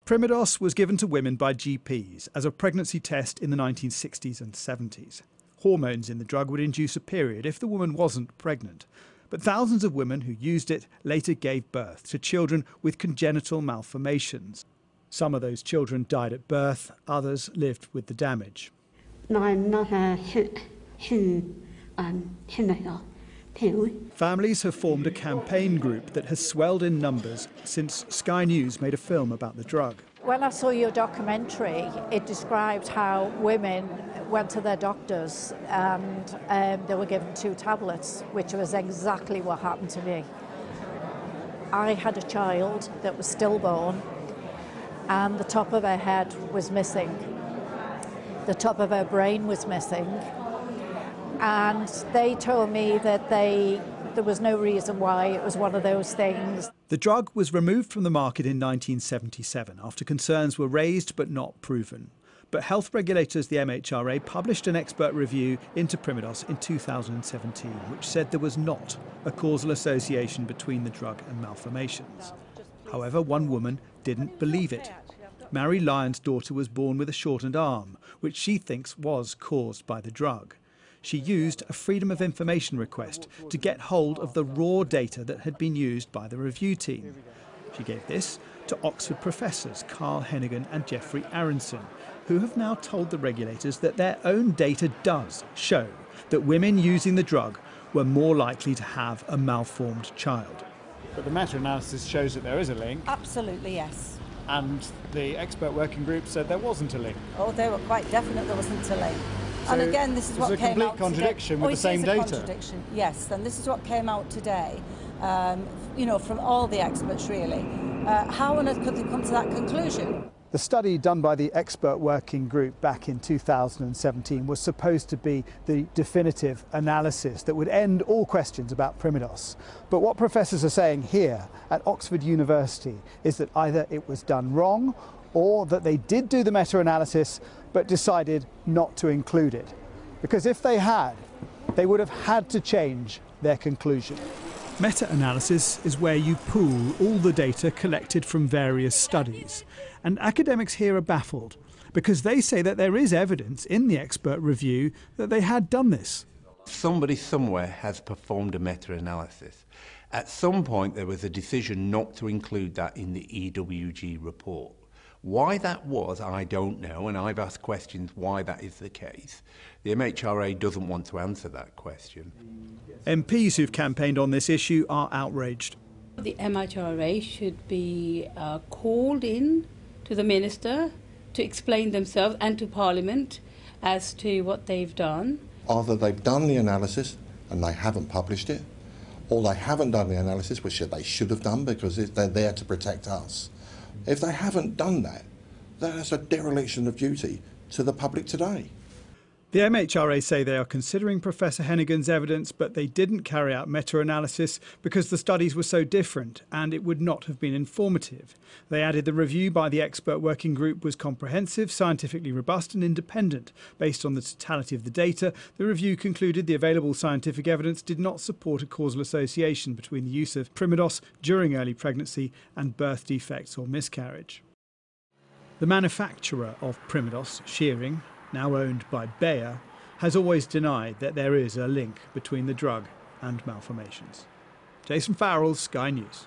Primodos was given to women by GPs as a pregnancy test in the 1960s and 70s. Hormones in the drug would induce a period if the woman wasn't pregnant. But thousands of women who used it later gave birth to children with congenital malformations. Some of those children died at birth, others lived with the damage. Families have formed a campaign group that has swelled in numbers since Sky News made a film about the drug. When I saw your documentary, it described how women went to their doctors and they were given 2 tablets, which was exactly what happened to me. I had a child that was stillborn and the top of her head was missing. The top of her brain was missing. And they told me that there was no reason why. It was one of those things. The drug was removed from the market in 1977 after concerns were raised but not proven. But health regulators, the MHRA, published an expert review into Primodos in 2017, which said there was not a causal association between the drug and malformations. However, one woman didn't believe it. Mary Lyon's daughter was born with a shortened arm, which she thinks was caused by the drug. She used a Freedom of Information request to get hold of the raw data that had been used by the review team. She gave this to Oxford professors Carl Hennigan and Jeffrey Aronson, who have now told the regulators that their own data does show that women using the drug were more likely to have a malformed child. But the meta-analysis shows that there is a link. Absolutely, yes. And the expert working group said there wasn't a link. Oh, they were quite definite there wasn't a link. So and again, this is what came out today. It's a complete contradiction with the same data. Contradiction, yes, and this is what came out today, you know, from all the experts really. How on earth could they come to that conclusion? The study done by the expert working group back in 2017 was supposed to be the definitive analysis that would end all questions about Primodos. But what professors are saying here at Oxford University is that either it was done wrong or that they did do the meta-analysis but decided not to include it. Because if they had, they would have had to change their conclusion. Meta-analysis is where you pool all the data collected from various studies. And academics here are baffled because they say that there is evidence in the expert review that they had done this. Somebody somewhere has performed a meta-analysis. At some point there was a decision not to include that in the EWG report. Why that was, I don't know, and I've asked questions why that is the case. The MHRA doesn't want to answer that question. MPs who've campaigned on this issue are outraged. The MHRA should be called in to the Minister to explain themselves and to Parliament as to what they've done. Either they've done the analysis and they haven't published it, or they haven't done the analysis, which they should have done because they're there to protect us. If they haven't done that, that's a dereliction of duty to the public today. The MHRA say they are considering Professor Hennigan's evidence, but they didn't carry out meta-analysis because the studies were so different and it would not have been informative. They added the review by the expert working group was comprehensive, scientifically robust and independent. Based on the totality of the data, the review concluded the available scientific evidence did not support a causal association between the use of Primodos during early pregnancy and birth defects or miscarriage. The manufacturer of Primodos, Schering, now owned by Bayer, has always denied that there is a link between the drug and malformations. Jason Farrell, Sky News.